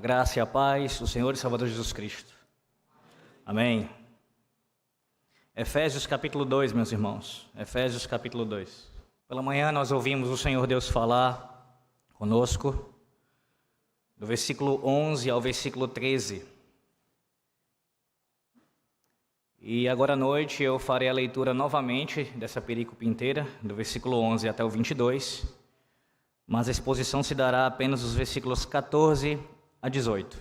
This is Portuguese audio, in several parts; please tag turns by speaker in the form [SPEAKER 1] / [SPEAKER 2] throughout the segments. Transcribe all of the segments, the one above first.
[SPEAKER 1] A graça e a paz do Senhor e Salvador Jesus Cristo. Amém. Efésios capítulo 2, meus irmãos. Efésios capítulo 2. Pela manhã nós ouvimos o Senhor Deus falar conosco, do versículo 11 ao versículo 13. E agora à noite eu farei a leitura novamente dessa perícope inteira, do versículo 11 até o 22, mas a exposição se dará apenas dos versículos 14 a 18.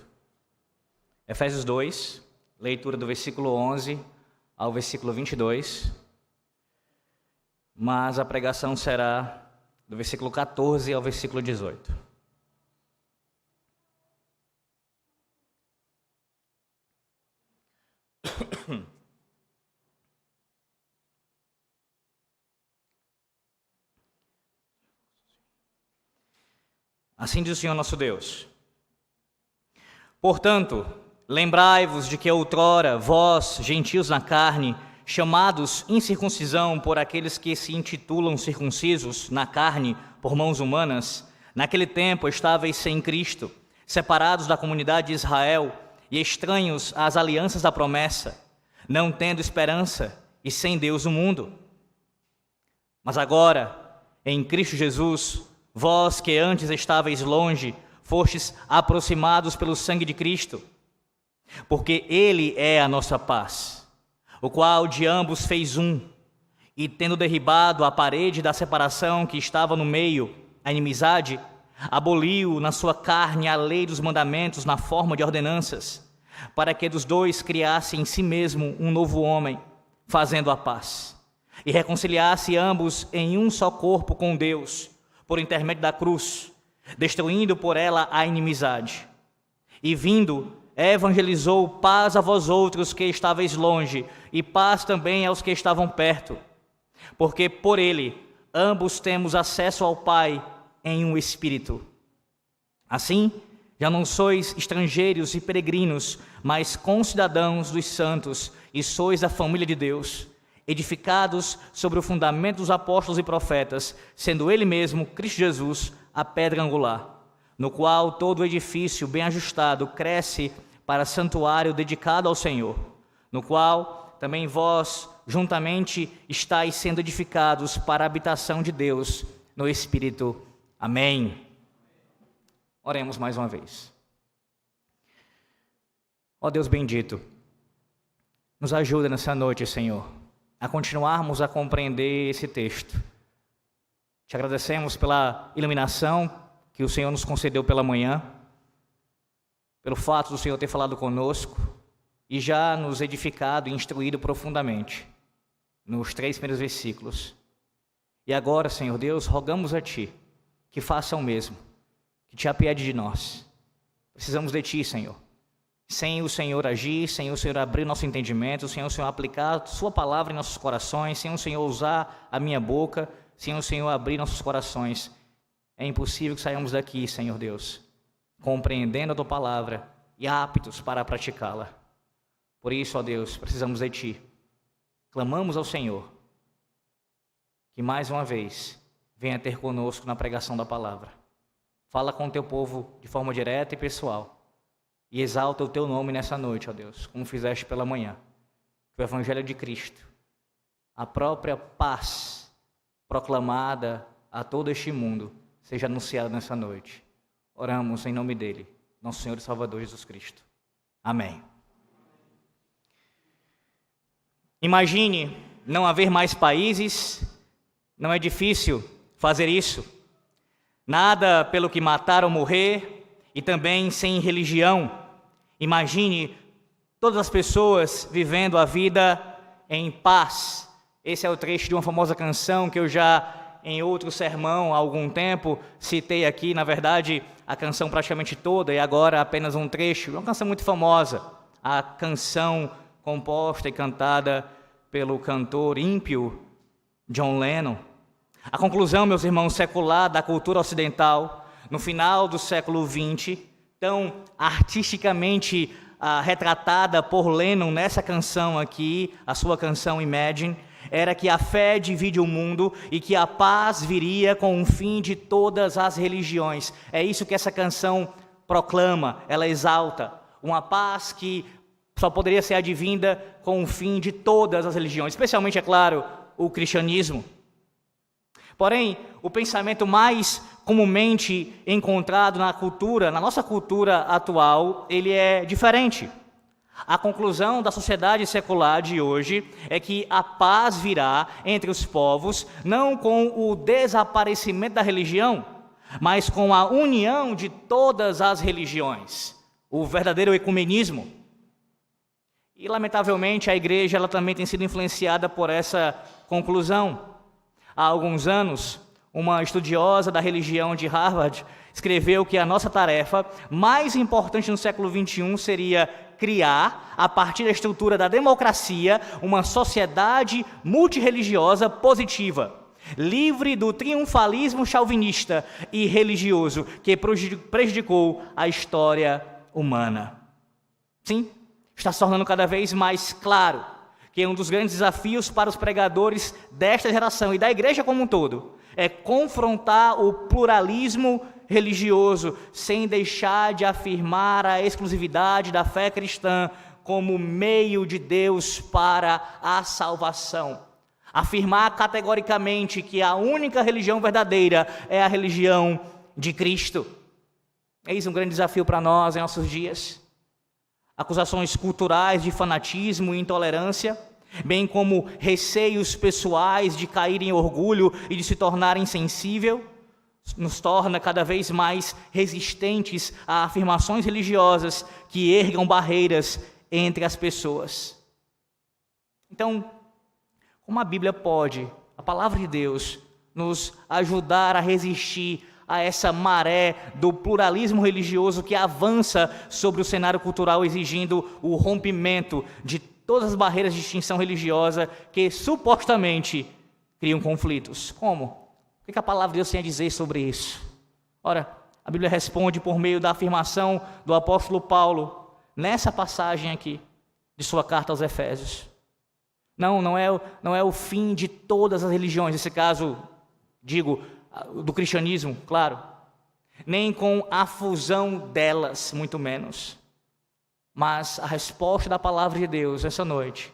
[SPEAKER 1] Efésios 2, leitura do versículo 11 ao versículo 22, mas a pregação será do versículo 14 ao versículo 18. Assim diz o Senhor nosso Deus: portanto, lembrai-vos de que outrora vós, gentios na carne, chamados incircuncisão por aqueles que se intitulam circuncisos na carne por mãos humanas, naquele tempo estáveis sem Cristo, separados da comunidade de Israel e estranhos às alianças da promessa, não tendo esperança e sem Deus no mundo. Mas agora, em Cristo Jesus, vós que antes estáveis longe, fostes aproximados pelo sangue de Cristo, porque Ele é a nossa paz, o qual de ambos fez um, e tendo derribado a parede da separação que estava no meio, a inimizade, aboliu na sua carne a lei dos mandamentos na forma de ordenanças, para que dos dois criasse em si mesmo um novo homem, fazendo a paz, e reconciliasse ambos em um só corpo com Deus, por intermédio da cruz, destruindo por ela a inimizade. E vindo, evangelizou paz a vós outros que estáveis longe, e paz também aos que estavam perto. Porque por ele, ambos temos acesso ao Pai em um Espírito. Assim, já não sois estrangeiros e peregrinos, mas concidadãos dos santos, e sois da família de Deus, edificados sobre o fundamento dos apóstolos e profetas, sendo Ele mesmo, Cristo Jesus, a pedra angular, no qual todo o edifício bem ajustado cresce para santuário dedicado ao Senhor, no qual também vós juntamente estáis sendo edificados para a habitação de Deus no Espírito. Amém. Oremos mais uma vez. Ó Deus bendito, nos ajuda nessa noite, Senhor, a continuarmos a compreender esse texto. Te agradecemos pela iluminação que o Senhor nos concedeu pela manhã, pelo fato do Senhor ter falado conosco e já nos edificado e instruído profundamente nos 3 primeiros versículos. E agora, Senhor Deus, rogamos a Ti que faça o mesmo, que Te apiede de nós. Precisamos de Ti, Senhor. Sem o Senhor agir, sem o Senhor abrir nosso entendimento, sem o Senhor aplicar Sua palavra em nossos corações, sem o Senhor usar a minha boca, sem o Senhor abrir nossos corações, é impossível que saiamos daqui, Senhor Deus, compreendendo a Tua palavra e aptos para praticá-la. Por isso, ó Deus, precisamos de Ti. Clamamos ao Senhor que mais uma vez venha ter conosco na pregação da palavra. Fala com o Teu povo de forma direta e pessoal. E exalta o Teu nome nessa noite, ó Deus, como fizeste pela manhã. Que o Evangelho de Cristo, a própria paz proclamada a todo este mundo, seja anunciada nessa noite. Oramos em nome dEle, nosso Senhor e Salvador Jesus Cristo. Amém. Imagine não haver mais países, não é difícil fazer isso. Nada pelo que matar ou morrer, e também sem religião. Imagine todas as pessoas vivendo a vida em paz. Esse é o trecho de uma famosa canção que eu já, em outro sermão, há algum tempo, citei aqui, na verdade, a canção praticamente toda, e agora apenas um trecho. Uma canção muito famosa, a canção composta e cantada pelo cantor ímpio John Lennon. A conclusão, meus irmãos, secular da cultura ocidental, no final do século XX, tão artisticamente retratada por Lennon nessa canção aqui, a sua canção Imagine, era que a fé divide o mundo e que a paz viria com o fim de todas as religiões. É isso que essa canção proclama, ela exalta, uma paz que só poderia ser advinda com o fim de todas as religiões, especialmente, é claro, o cristianismo. Porém, o pensamento mais comumente encontrado na nossa cultura atual, ele é diferente. A conclusão da sociedade secular de hoje é que a paz virá entre os povos, não com o desaparecimento da religião, mas com a união de todas as religiões, o verdadeiro ecumenismo. E, lamentavelmente, a igreja ela também tem sido influenciada por essa conclusão. Há alguns anos, uma estudiosa da religião de Harvard escreveu que a nossa tarefa mais importante no século XXI seria criar, a partir da estrutura da democracia, uma sociedade multirreligiosa positiva, livre do triunfalismo chauvinista e religioso que prejudicou a história humana. Sim, está se tornando cada vez mais claro que um dos grandes desafios para os pregadores desta geração e da igreja como um todo é confrontar o pluralismo religioso sem deixar de afirmar a exclusividade da fé cristã como meio de Deus para a salvação. Afirmar categoricamente que a única religião verdadeira é a religião de Cristo. Eis um grande desafio para nós em nossos dias. Acusações culturais de fanatismo e intolerância, bem como receios pessoais de cair em orgulho e de se tornar insensível, nos torna cada vez mais resistentes a afirmações religiosas que ergam barreiras entre as pessoas. Então, como a Bíblia pode, a palavra de Deus, nos ajudar a resistir a essa maré do pluralismo religioso que avança sobre o cenário cultural, exigindo o rompimento de todas as barreiras de distinção religiosa que supostamente criam conflitos? Como? O que a palavra de Deus tem a dizer sobre isso? Ora, a Bíblia responde por meio da afirmação do apóstolo Paulo, nessa passagem aqui, de sua carta aos Efésios. Não é o fim de todas as religiões, nesse caso, digo, do cristianismo, claro, nem com a fusão delas, muito menos. Mas a resposta da palavra de Deus essa noite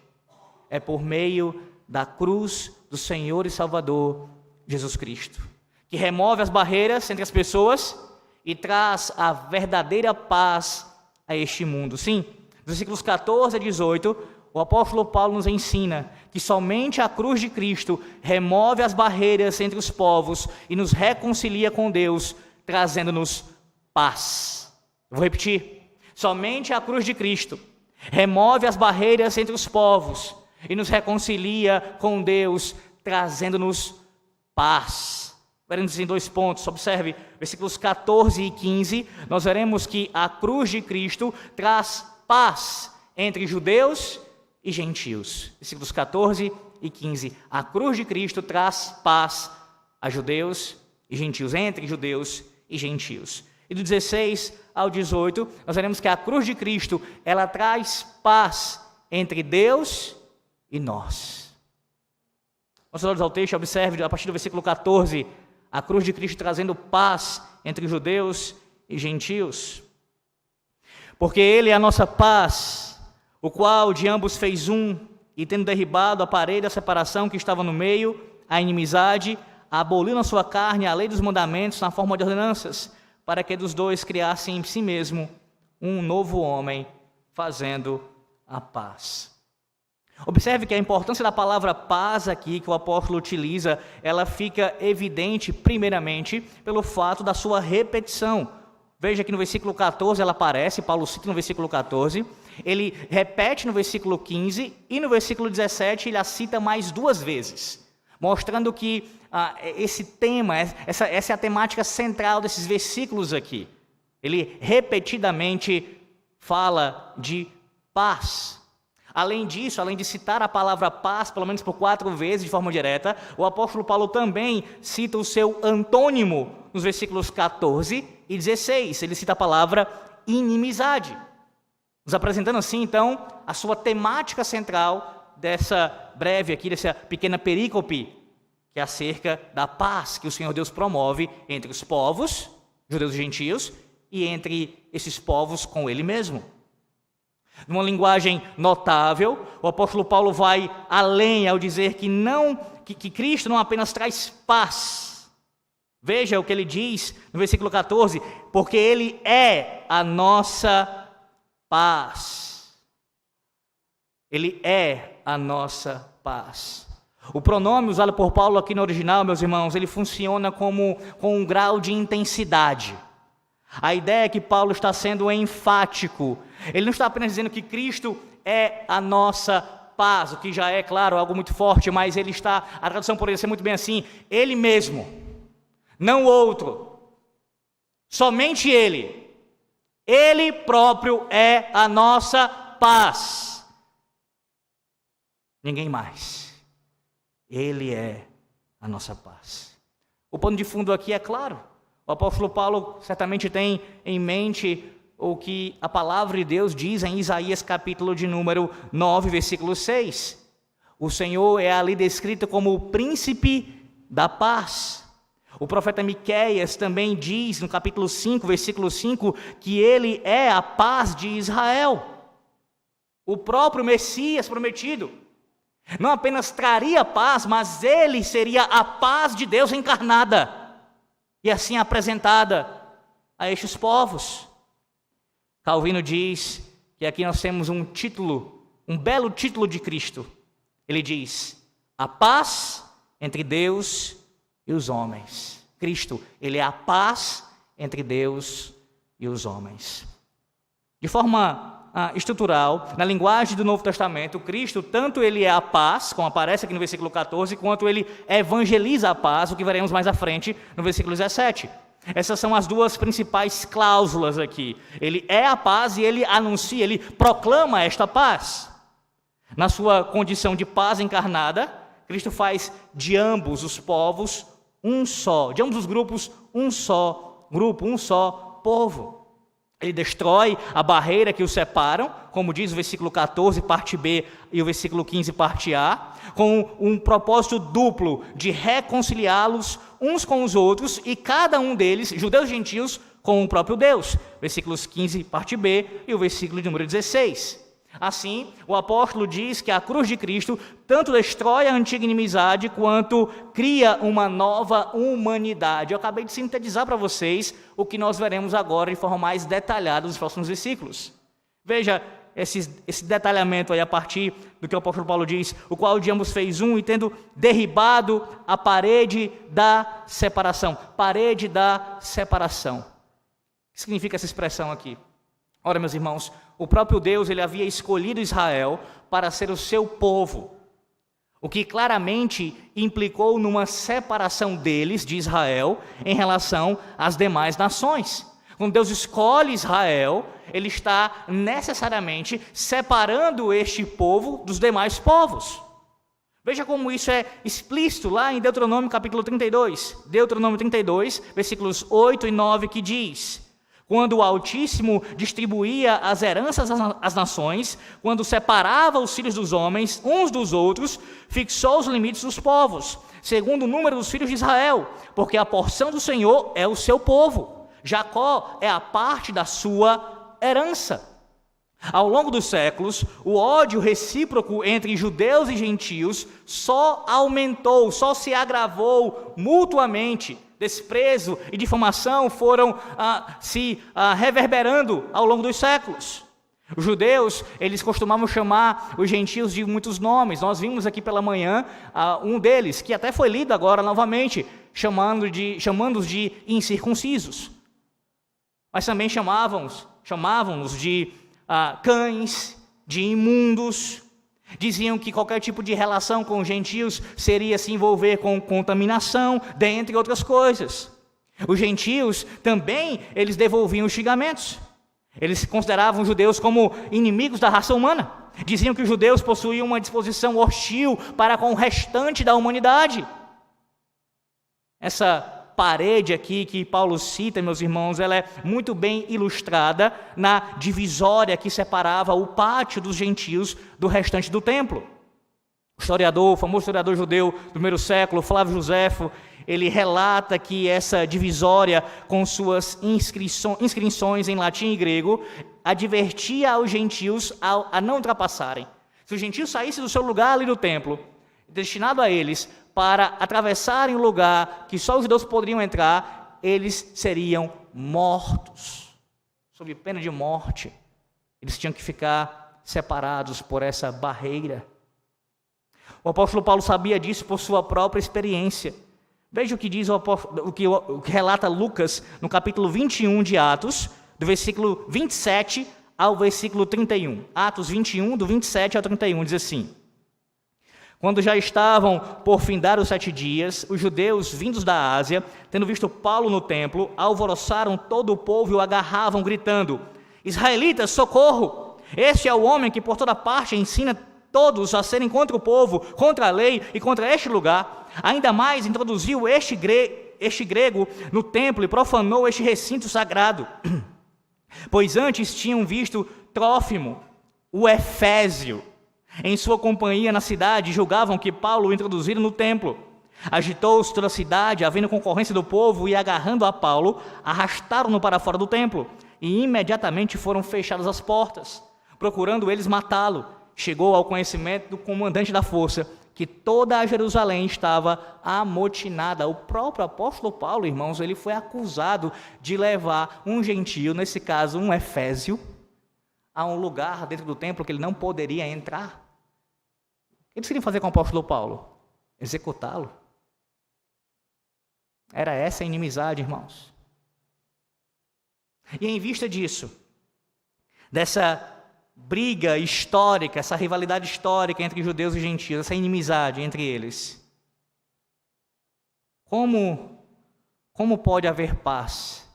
[SPEAKER 1] é por meio da cruz do Senhor e Salvador Jesus Cristo, que remove as barreiras entre as pessoas e traz a verdadeira paz a este mundo. Sim, dos versículos 14 a 18, o apóstolo Paulo nos ensina que somente a cruz de Cristo remove as barreiras entre os povos e nos reconcilia com Deus, trazendo-nos paz. Eu vou repetir. Somente a cruz de Cristo remove as barreiras entre os povos e nos reconcilia com Deus, trazendo-nos paz. Veremos em 2 pontos. Observe, versículos 14 e 15, nós veremos que a cruz de Cristo traz paz entre judeus e gentios. Versículos 14 e 15. A cruz de Cristo traz paz a judeus e gentios, entre judeus e gentios. E do 16 ao 18, nós veremos que a cruz de Cristo, ela traz paz entre Deus e nós. Nossos olhos ao texto, observe a partir do versículo 14, a cruz de Cristo trazendo paz entre judeus e gentios. Porque Ele é a nossa paz, o qual de ambos fez um, e tendo derribado a parede da separação que estava no meio, a inimizade, aboliu na sua carne a lei dos mandamentos na forma de ordenanças, para que dos dois criassem em si mesmo um novo homem, fazendo a paz. Observe que a importância da palavra paz aqui, que o apóstolo utiliza, ela fica evidente, primeiramente, pelo fato da sua repetição. Veja que no versículo 14 ela aparece, Paulo cita no versículo 14, ele repete no versículo 15 e no versículo 17 ele a cita mais 2 vezes, mostrando que esse tema, essa é a temática central desses versículos aqui. Ele repetidamente fala de paz. Além disso, além de citar a palavra paz, pelo menos por 4 vezes de forma direta, o apóstolo Paulo também cita o seu antônimo nos versículos 14 e 16. Ele cita a palavra inimizade, nos apresentando assim, então, a sua temática central dessa breve aqui, dessa pequena perícope, que é acerca da paz que o Senhor Deus promove entre os povos, judeus e gentios, e entre esses povos com ele mesmo. Numa linguagem notável, o apóstolo Paulo vai além ao dizer que Cristo não apenas traz paz. Veja o que ele diz no versículo 14, porque ele é a nossa paz. Ele é a nossa paz. O pronome usado por Paulo aqui no original, meus irmãos, ele funciona com um grau de intensidade. A ideia é que Paulo está sendo enfático. Ele não está apenas dizendo que Cristo é a nossa paz, o que já é, claro, algo muito forte, mas a tradução poderia ser muito bem assim, ele mesmo, não o outro, somente ele. Ele próprio é a nossa paz. Ninguém mais. Ele é a nossa paz. O pano de fundo aqui é claro. O apóstolo Paulo certamente tem em mente o que a palavra de Deus diz em Isaías capítulo de número 9, versículo 6. O Senhor é ali descrito como o príncipe da paz. O profeta Miqueias também diz no capítulo 5, versículo 5, que ele é a paz de Israel. O próprio Messias prometido não apenas traria paz, mas ele seria a paz de Deus encarnada e assim apresentada a estes povos. Calvino diz que aqui nós temos um título, um belo título de Cristo. Ele diz: a paz entre Deus e os homens. Cristo, ele é a paz entre Deus e os homens. De forma estrutural, na linguagem do Novo Testamento, Cristo, tanto ele é a paz, como aparece aqui no versículo 14, quanto ele evangeliza a paz, o que veremos mais à frente no versículo 17. Essas são as duas principais cláusulas aqui. Ele é a paz e ele anuncia, ele proclama esta paz. Na sua condição de paz encarnada, Cristo faz de ambos os povos um só, de ambos os grupos um só grupo, um só povo. Ele destrói a barreira que os separam, como diz o versículo 14, parte B, e o versículo 15, parte A, com um propósito duplo de reconciliá-los uns com os outros, e cada um deles, judeus e gentios, com o próprio Deus. Versículos 15, parte B, e o versículo de número 16. Assim, o apóstolo diz que a cruz de Cristo tanto destrói a antiga inimizade quanto cria uma nova humanidade. Eu acabei de sintetizar para vocês o que nós veremos agora de forma mais detalhada nos próximos versículos. Veja esse detalhamento aí a partir do que o apóstolo Paulo diz, o qual de ambos fez um, e tendo derribado a parede da separação. Parede da separação. O que significa essa expressão aqui? Ora, meus irmãos, o próprio Deus, ele havia escolhido Israel para ser o seu povo, o que claramente implicou numa separação deles, de Israel, em relação às demais nações. Quando Deus escolhe Israel, ele está necessariamente separando este povo dos demais povos. Veja como isso é explícito lá em Deuteronômio capítulo 32. Deuteronômio 32, versículos 8 e 9, que diz: quando o Altíssimo distribuía as heranças às nações, quando separava os filhos dos homens uns dos outros, fixou os limites dos povos, segundo o número dos filhos de Israel, porque a porção do Senhor é o seu povo. Jacó é a parte da sua herança. Ao longo dos séculos, o ódio recíproco entre judeus e gentios só aumentou, só se agravou mutuamente. Desprezo e difamação foram se reverberando ao longo dos séculos. Os judeus, eles costumavam chamar os gentios de muitos nomes. Nós vimos aqui pela manhã um deles, que até foi lido agora novamente, chamando-os de incircuncisos. Mas também chamavam-nos de cães, de imundos. Diziam que qualquer tipo de relação com os gentios seria se envolver com contaminação, dentre outras coisas. Os gentios também, eles devolviam os xingamentos. Eles consideravam os judeus como inimigos da raça humana. Diziam que os judeus possuíam uma disposição hostil para com o restante da humanidade. Essa parede aqui que Paulo cita, meus irmãos, ela é muito bem ilustrada na divisória que separava o pátio dos gentios do restante do templo. O famoso historiador judeu do primeiro século, Flávio Joséfo, ele relata que essa divisória, com suas inscrições em latim e grego, advertia aos gentios a não ultrapassarem. Se os gentios saíssem do seu lugar ali do templo, destinado a eles, para atravessarem o lugar que só os judeus poderiam entrar, eles seriam mortos, sob pena de morte. Eles tinham que ficar separados por essa barreira. O apóstolo Paulo sabia disso por sua própria experiência. Veja o que diz o que relata Lucas no capítulo 21 de Atos, do versículo 27 ao versículo 31. Atos 21, do 27 ao 31, diz assim: Quando já estavam por findar os 7 dias, os judeus vindos da Ásia, tendo visto Paulo no templo, alvoroçaram todo o povo e o agarravam, gritando: Israelitas, socorro! Este é o homem que por toda parte ensina todos a serem contra o povo, contra a lei e contra este lugar. Ainda mais introduziu este grego no templo e profanou este recinto sagrado. Pois antes tinham visto Trófimo, o Efésio, em sua companhia na cidade, julgavam que Paulo o introduzira no templo. Agitou-se toda a cidade, havendo concorrência do povo, e agarrando a Paulo, arrastaram-no para fora do templo, e imediatamente foram fechadas as portas, procurando eles matá-lo. Chegou ao conhecimento do comandante da força que toda a Jerusalém estava amotinada. O próprio apóstolo Paulo, irmãos, ele foi acusado de levar um gentio, nesse caso um efésio, a um lugar dentro do templo que ele não poderia entrar. O que eles queriam fazer com o apóstolo Paulo? Executá-lo. Era essa a inimizade, irmãos. E em vista disso, dessa briga histórica, essa rivalidade histórica entre judeus e gentios, essa inimizade entre eles, como pode haver paz?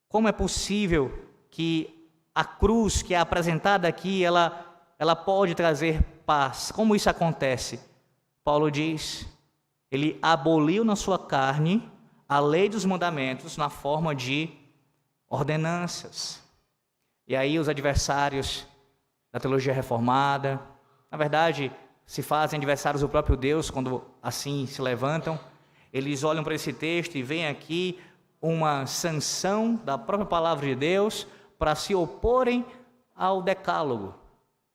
[SPEAKER 1] Como é possível que a cruz que é apresentada aqui, ela pode trazer paz? Como isso acontece? Paulo diz, ele aboliu na sua carne a lei dos mandamentos na forma de ordenanças. E aí os adversários da teologia reformada, na verdade, se fazem adversários do próprio Deus quando assim se levantam, eles olham para esse texto e veem aqui uma sanção da própria palavra de Deus para se oporem ao decálogo.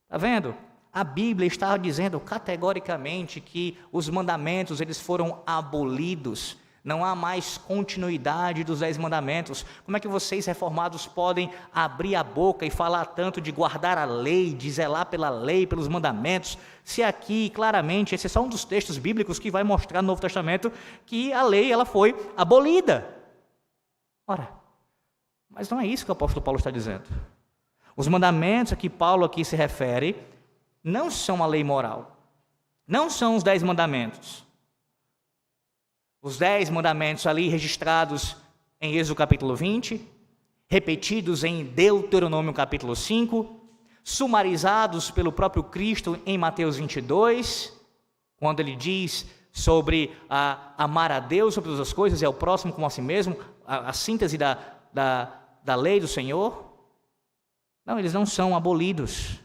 [SPEAKER 1] Está vendo? A Bíblia está dizendo categoricamente que os mandamentos eles foram abolidos. Não há mais continuidade dos 10 mandamentos. Como é que vocês reformados podem abrir a boca e falar tanto de guardar a lei, de zelar pela lei, pelos mandamentos, se aqui claramente esse é só um dos textos bíblicos que vai mostrar no Novo Testamento que a lei ela foi abolida. Ora, mas não é isso que o apóstolo Paulo está dizendo. Os mandamentos a que Paulo aqui se refere não são a lei moral, não são os 10 mandamentos. Os 10 mandamentos ali registrados em Êxodo capítulo 20, repetidos em Deuteronômio capítulo 5, sumarizados pelo próprio Cristo em Mateus 22, quando ele diz sobre amar a Deus sobre todas as coisas e ao próximo como a si mesmo, a síntese da lei do Senhor. Não, eles não são abolidos.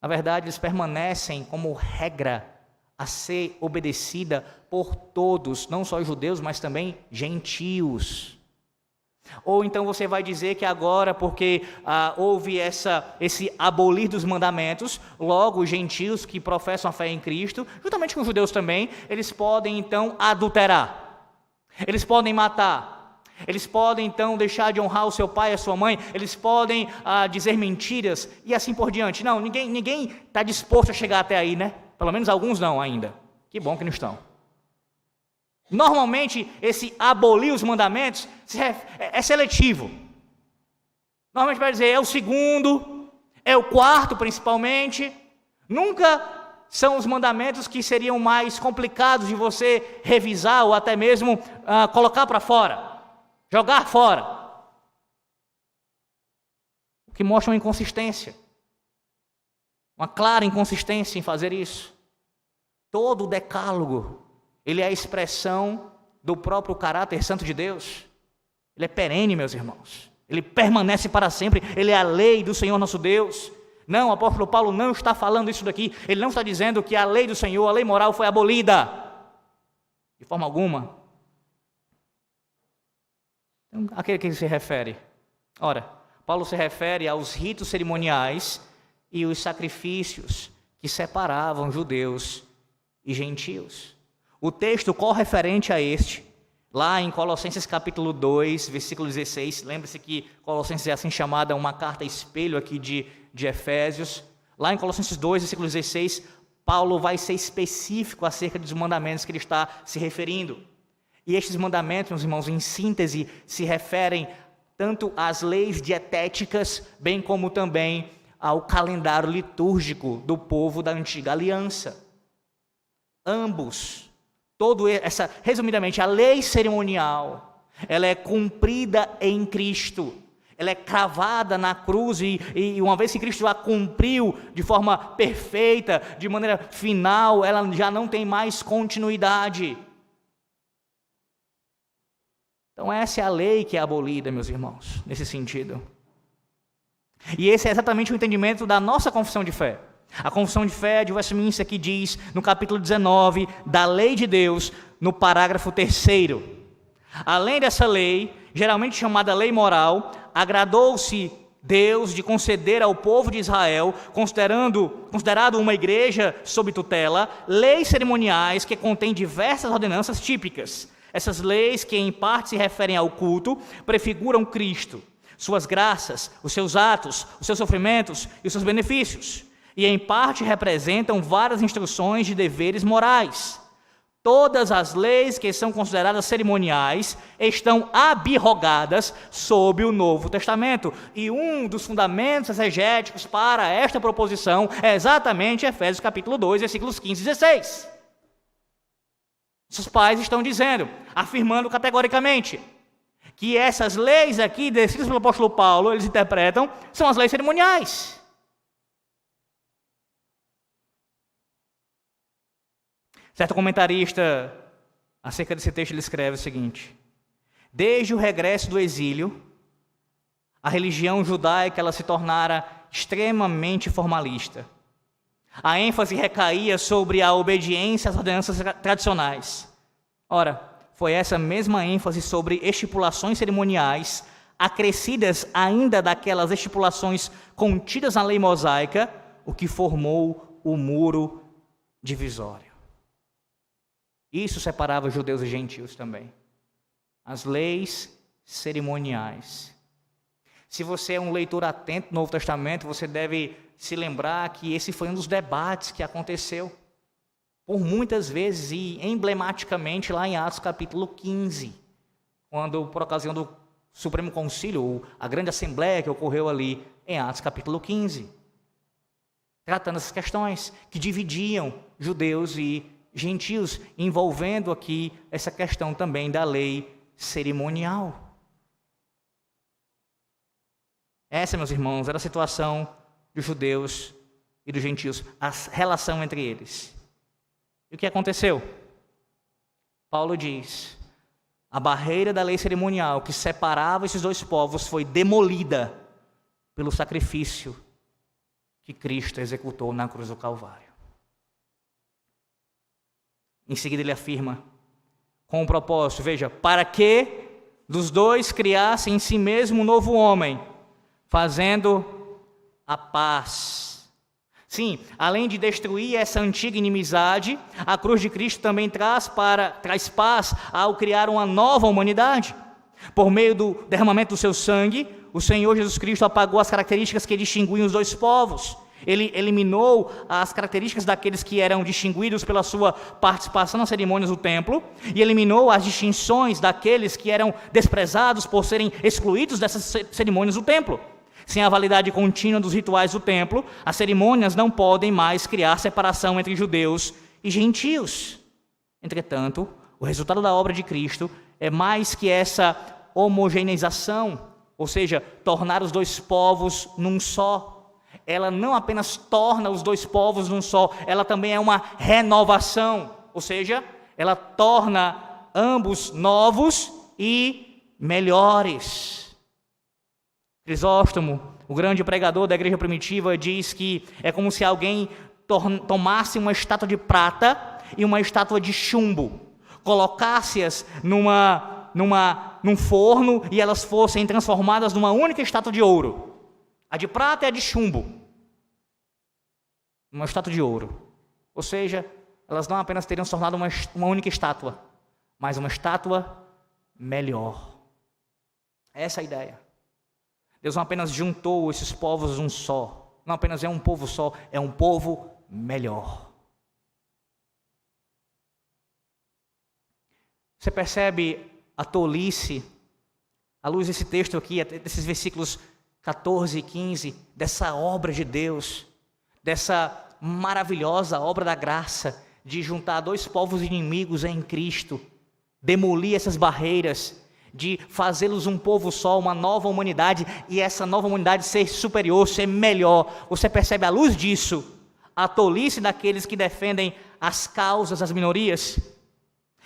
[SPEAKER 1] Na verdade, eles permanecem como regra a ser obedecida por todos, não só judeus, mas também gentios. Ou então você vai dizer que agora, porque houve esse abolir dos mandamentos, logo os gentios que professam a fé em Cristo, juntamente com os judeus também, eles podem então adulterar, eles podem matar, eles podem então deixar de honrar o seu pai e a sua mãe, eles podem dizer mentiras e assim por diante. Não, ninguém está disposto a chegar até aí, né? Pelo menos alguns não ainda. Que bom que não estão. Normalmente, esse abolir os mandamentos é seletivo. Normalmente vai dizer, é o segundo, é o quarto principalmente. Nunca são os mandamentos que seriam mais complicados de você revisar ou até mesmo colocar para fora, jogar fora. O que mostra uma inconsistência. Uma clara inconsistência em fazer isso. Todo o decálogo, ele é a expressão do próprio caráter santo de Deus. Ele é perene, meus irmãos. Ele permanece para sempre. Ele é a lei do Senhor nosso Deus. Não, o apóstolo Paulo não está falando isso daqui. Ele não está dizendo que a lei do Senhor, a lei moral, foi abolida. De forma alguma. Então, a que ele se refere? Ora, Paulo se refere aos ritos cerimoniais e os sacrifícios que separavam judeus e gentios. O texto correferente a este, lá em Colossenses capítulo 2, versículo 16, lembre-se que Colossenses é assim chamada uma carta espelho aqui de Efésios. Lá em Colossenses 2, versículo 16, Paulo vai ser específico acerca dos mandamentos que ele está se referindo. E estes mandamentos, meus irmãos, em síntese, se referem tanto às leis dietéticas, bem como também ao calendário litúrgico do povo da antiga aliança. Ambos, resumidamente, a lei cerimonial, ela é cumprida em Cristo, ela é cravada na cruz e uma vez que Cristo a cumpriu de forma perfeita, de maneira final, ela já não tem mais continuidade. Então essa é a lei que é abolida, meus irmãos, nesse sentido. E esse é exatamente o entendimento da nossa confissão de fé. A confissão de fé de Westminster que diz, no capítulo 19, da lei de Deus, no parágrafo 3º. Além dessa lei, geralmente chamada lei moral, agradou-se Deus de conceder ao povo de Israel, considerado uma igreja sob tutela, leis cerimoniais que contêm diversas ordenanças típicas. Essas leis, que em parte se referem ao culto, prefiguram Cristo, suas graças, os seus atos, os seus sofrimentos e os seus benefícios. E em parte representam várias instruções de deveres morais. Todas as leis que são consideradas cerimoniais estão abirrogadas sob o Novo Testamento. E um dos fundamentos exegéticos para esta proposição é exatamente Efésios capítulo 2, versículos 15 e 16. Os pais estão dizendo, afirmando categoricamente, que essas leis aqui, descritas pelo apóstolo Paulo, eles interpretam, são as leis cerimoniais. Certo comentarista, acerca desse texto, ele escreve o seguinte: desde o regresso do exílio, a religião judaica ela se tornara extremamente formalista. A ênfase recaía sobre a obediência às ordenanças tradicionais. Ora, foi essa mesma ênfase sobre estipulações cerimoniais, acrescidas ainda daquelas estipulações contidas na lei mosaica, o que formou o muro divisório. Isso separava judeus e gentios também. As leis cerimoniais. Se você é um leitor atento do Novo Testamento, você deve se lembrar que esse foi um dos debates que aconteceu por muitas vezes e emblematicamente lá em Atos capítulo 15, quando por ocasião do Supremo Concílio, a grande assembleia que ocorreu ali em Atos capítulo 15, tratando essas questões que dividiam judeus e gentios, envolvendo aqui essa questão também da lei cerimonial. Essa, meus irmãos, era a situação dos judeus e dos gentios, a relação entre eles. E o que aconteceu? Paulo diz, a barreira da lei cerimonial que separava esses dois povos foi demolida pelo sacrifício que Cristo executou na cruz do Calvário. Em seguida ele afirma, com o propósito, veja, para que dos dois criasse em si mesmo um novo homem, fazendo a paz. Sim, além de destruir essa antiga inimizade, a cruz de Cristo também traz paz ao criar uma nova humanidade. Por meio do derramamento do seu sangue, o Senhor Jesus Cristo apagou as características que distinguiam os dois povos. Ele eliminou as características daqueles que eram distinguidos pela sua participação nas cerimônias do templo e eliminou as distinções daqueles que eram desprezados por serem excluídos dessas cerimônias do templo. Sem a validade contínua dos rituais do templo, as cerimônias não podem mais criar separação entre judeus e gentios. Entretanto, o resultado da obra de Cristo é mais que essa homogeneização, ou seja, tornar os dois povos num só. Ela não apenas torna os dois povos num só, ela também é uma renovação, ou seja, ela torna ambos novos e melhores. Crisóstomo, o grande pregador da igreja primitiva, diz que é como se alguém tomasse uma estátua de prata e uma estátua de chumbo, colocasse-as num forno e elas fossem transformadas numa única estátua de ouro. A de prata e a de chumbo. Uma estátua de ouro. Ou seja, elas não apenas teriam se tornado uma única estátua, mas uma estátua melhor. Essa é a ideia. Deus não apenas juntou esses povos um só, não apenas é um povo só, é um povo melhor. Você percebe a tolice, à luz desse texto aqui, desses versículos 14 e 15, dessa obra de Deus, dessa maravilhosa obra da graça, de juntar dois povos inimigos em Cristo, demolir essas barreiras, de fazê-los um povo só, uma nova humanidade, e essa nova humanidade ser superior, ser melhor. Você percebe à luz disso, a tolice daqueles que defendem as causas das minorias?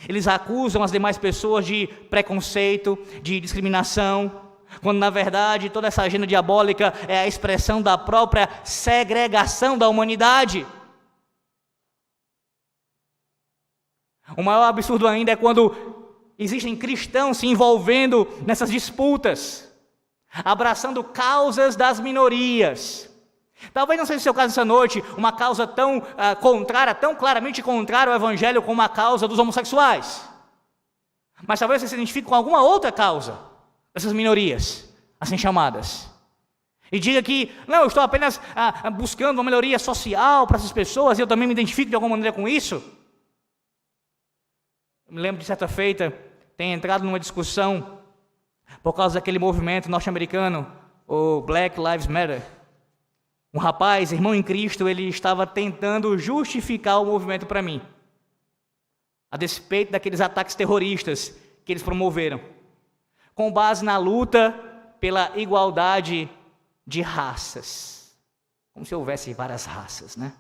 [SPEAKER 1] Eles acusam as demais pessoas de preconceito, de discriminação, quando na verdade toda essa agenda diabólica é a expressão da própria segregação da humanidade. O maior absurdo ainda é quando existem cristãos se envolvendo nessas disputas, abraçando causas das minorias. Talvez não seja o seu caso essa noite, uma causa tão contrária, tão claramente contrária ao Evangelho como a causa dos homossexuais. Mas talvez você se identifique com alguma outra causa dessas minorias, assim chamadas. E diga que, não, eu estou apenas buscando uma melhoria social para essas pessoas, e eu também me identifico de alguma maneira com isso. Eu me lembro de certa feita, ter entrado numa discussão por causa daquele movimento norte-americano, o Black Lives Matter. Um rapaz, irmão em Cristo, ele estava tentando justificar o movimento para mim, a despeito daqueles ataques terroristas que eles promoveram, com base na luta pela igualdade de raças, como se houvesse várias raças, né?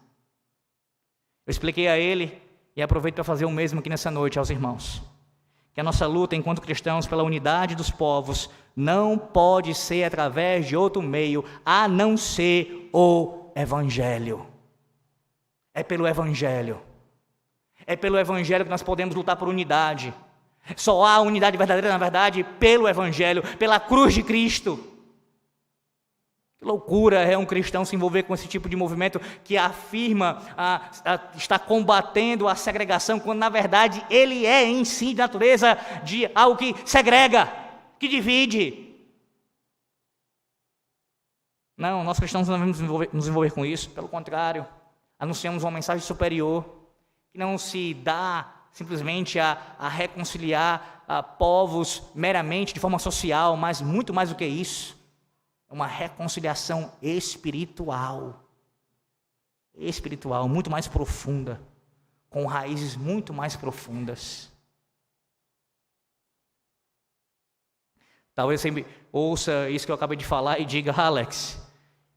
[SPEAKER 1] Eu expliquei a ele, e aproveito para fazer o mesmo aqui nessa noite aos irmãos, que a nossa luta enquanto cristãos pela unidade dos povos não pode ser através de outro meio, a não ser o Evangelho. É pelo Evangelho. É pelo Evangelho que nós podemos lutar por unidade. Só há unidade verdadeira, na verdade, pelo Evangelho, pela cruz de Cristo. Que loucura é um cristão se envolver com esse tipo de movimento que afirma está combatendo a segregação, quando na verdade ele é em si de natureza de algo que segrega, que divide. Não, nós cristãos não devemos nos envolver com isso, pelo contrário, anunciamos uma mensagem superior, que não se dá simplesmente a reconciliar povos meramente de forma social, mas muito mais do que isso. Uma reconciliação espiritual, muito mais profunda, com raízes muito mais profundas. Talvez você ouça isso que eu acabei de falar e diga, Alex,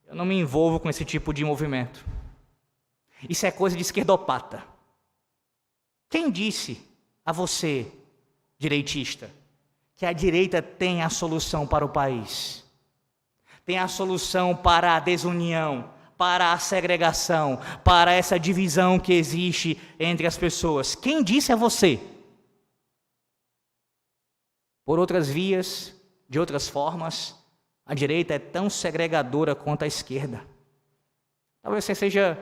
[SPEAKER 1] eu não me envolvo com esse tipo de movimento. Isso é coisa de esquerdopata. Quem disse a você, direitista, que a direita tem a solução para o país? Tem a solução para a desunião, para a segregação, para essa divisão que existe entre as pessoas. Quem disse a você? Por outras vias, de outras formas, a direita é tão segregadora quanto a esquerda. Talvez você esteja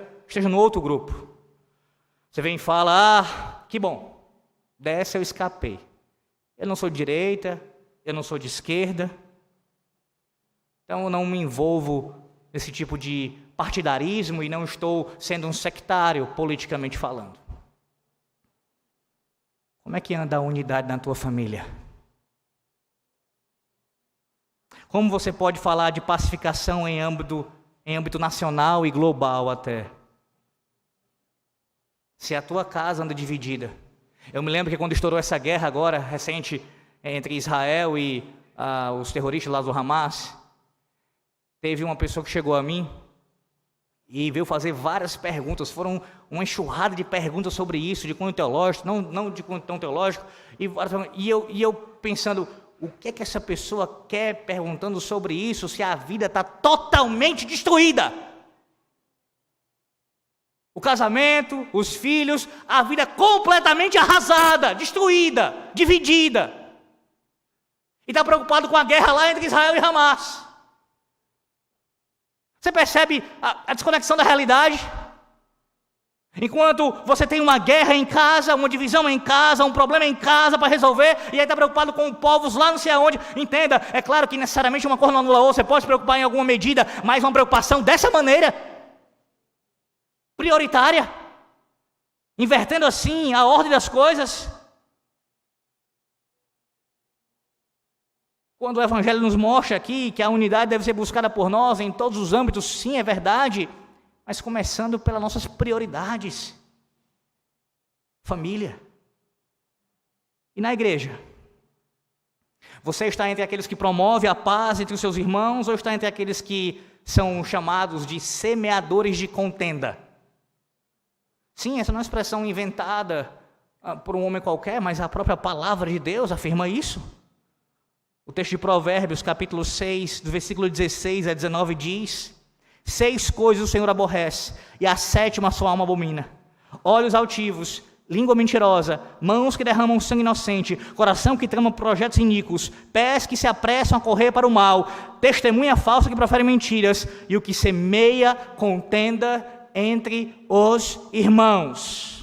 [SPEAKER 1] no outro grupo. Você vem e fala, que bom, dessa eu escapei. Eu não sou de direita, eu não sou de esquerda. Então eu não me envolvo nesse tipo de partidarismo e não estou sendo um sectário politicamente falando. Como é que anda a unidade na tua família? Como você pode falar de pacificação em âmbito nacional e global até? Se a tua casa anda dividida. Eu me lembro que quando estourou essa guerra agora, recente, entre Israel e os terroristas lá do Hamas, teve uma pessoa que chegou a mim e veio fazer várias perguntas. Foram uma enxurrada de perguntas sobre isso, de cunho teológico, não de cunho tão teológico. E eu pensando, o que é que essa pessoa quer perguntando sobre isso, se a vida está totalmente destruída? O casamento, os filhos, a vida completamente arrasada, destruída, dividida. E está preocupado com a guerra lá entre Israel e Hamas. Você percebe a desconexão da realidade? Enquanto você tem uma guerra em casa, uma divisão em casa, um problema em casa para resolver, e aí está preocupado com povos lá não sei aonde. Entenda, é claro que necessariamente uma coisa não anula a outra, você pode se preocupar em alguma medida, mas uma preocupação dessa maneira, prioritária, invertendo assim a ordem das coisas. Quando o Evangelho nos mostra aqui que a unidade deve ser buscada por nós em todos os âmbitos, sim, é verdade, mas começando pelas nossas prioridades. Família. E na igreja? Você está entre aqueles que promovem a paz entre os seus irmãos ou está entre aqueles que são chamados de semeadores de contenda? Sim, essa não é uma expressão inventada por um homem qualquer, mas a própria palavra de Deus afirma isso. O texto de Provérbios, capítulo 6, do versículo 16 a 19 diz: 6 coisas o Senhor aborrece, e a 7ª sua alma abomina: olhos altivos, língua mentirosa, mãos que derramam sangue inocente, coração que trama projetos iníquos, pés que se apressam a correr para o mal, testemunha falsa que profere mentiras, e o que semeia contenda entre os irmãos.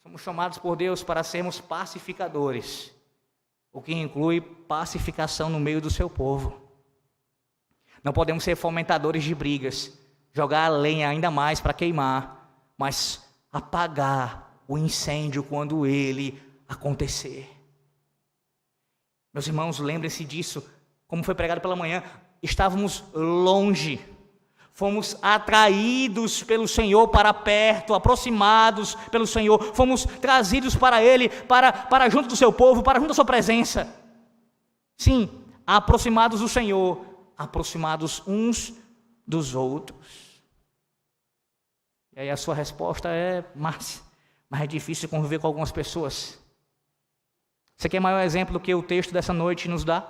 [SPEAKER 1] Somos chamados por Deus para sermos pacificadores, o que inclui pacificação no meio do seu povo. Não podemos ser fomentadores de brigas, jogar a lenha ainda mais para queimar, mas apagar o incêndio quando ele acontecer. Meus irmãos, lembrem-se disso, como foi pregado pela manhã, estávamos longe, fomos atraídos pelo Senhor para perto, aproximados pelo Senhor, fomos trazidos para Ele, para junto do seu povo, para junto da sua presença. Sim, aproximados do Senhor, aproximados uns dos outros. E aí a sua resposta é: mas é difícil conviver com algumas pessoas. Você quer maior exemplo do que o texto dessa noite nos dá?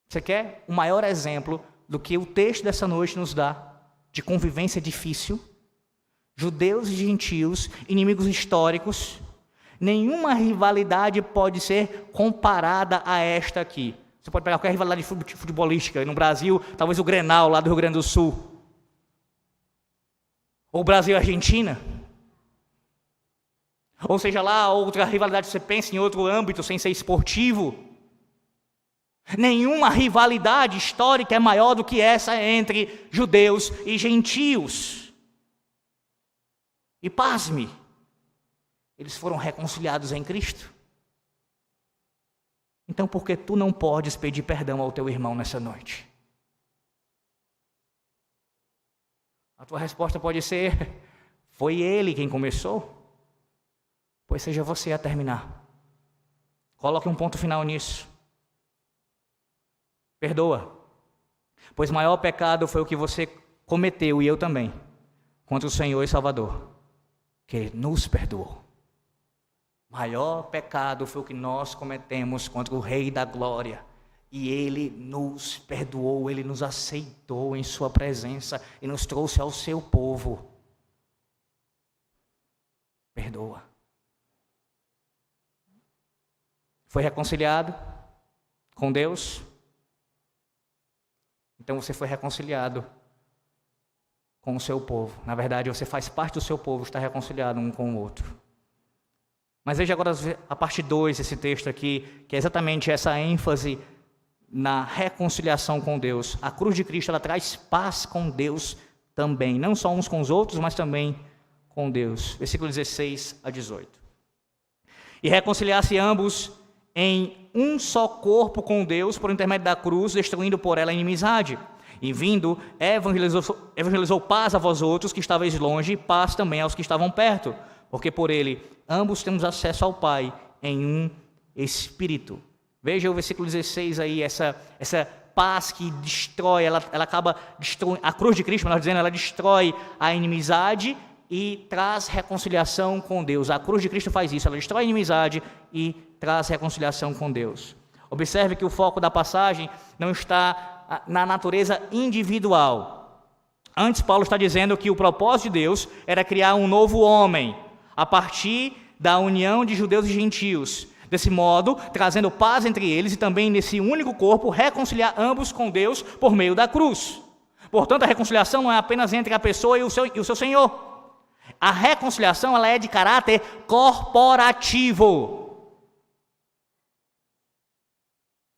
[SPEAKER 1] Você quer o maior exemplo do que o texto dessa noite nos dá de convivência difícil? Judeus e gentios, inimigos históricos, nenhuma rivalidade pode ser comparada a esta aqui. Você pode pegar qualquer rivalidade futebolística, no Brasil, talvez o Grenal lá do Rio Grande do Sul, ou Brasil e Argentina, ou seja lá, outra rivalidade que você pensa em outro âmbito, sem ser esportivo. Nenhuma rivalidade histórica é maior do que essa entre judeus e gentios. E pasme, eles foram reconciliados em Cristo. Então por que tu não podes pedir perdão ao teu irmão nessa noite? A tua resposta pode ser: foi ele quem começou? Pois seja você a terminar. Coloque um ponto final nisso. Perdoa, pois maior pecado foi o que você cometeu, e eu também, contra o Senhor e Salvador, que nos perdoou. Maior pecado foi o que nós cometemos contra o Rei da Glória, e Ele nos perdoou, Ele nos aceitou em sua presença e nos trouxe ao seu povo. Perdoa. Foi reconciliado com Deus? Então você foi reconciliado com o seu povo. Na verdade, você faz parte do seu povo, está reconciliado um com o outro. Mas veja agora a parte 2 desse texto aqui, que é exatamente essa ênfase na reconciliação com Deus. A cruz de Cristo, ela traz paz com Deus também, não só uns com os outros, mas também com Deus. Versículo 16 a 18. E reconciliar-se ambos em um só corpo com Deus por intermédio da cruz, destruindo por ela a inimizade. E vindo, evangelizou paz a vós outros que estáveis longe, e paz também aos que estavam perto, porque por ele ambos temos acesso ao Pai em um Espírito. Veja o versículo 16 aí, essa paz que destrói, ela acaba destruindo, a cruz de Cristo, melhor dizendo, ela destrói a inimizade e traz reconciliação com Deus. A cruz de Cristo faz isso, ela destrói a inimizade e traz reconciliação com Deus. Observe que o foco da passagem não está na natureza individual. Antes, Paulo está dizendo que o propósito de Deus era criar um novo homem, a partir da união de judeus e gentios. Desse modo, trazendo paz entre eles e também nesse único corpo, reconciliar ambos com Deus por meio da cruz. Portanto, a reconciliação não é apenas entre a pessoa e o seu Senhor. A reconciliação ela é de caráter corporativo.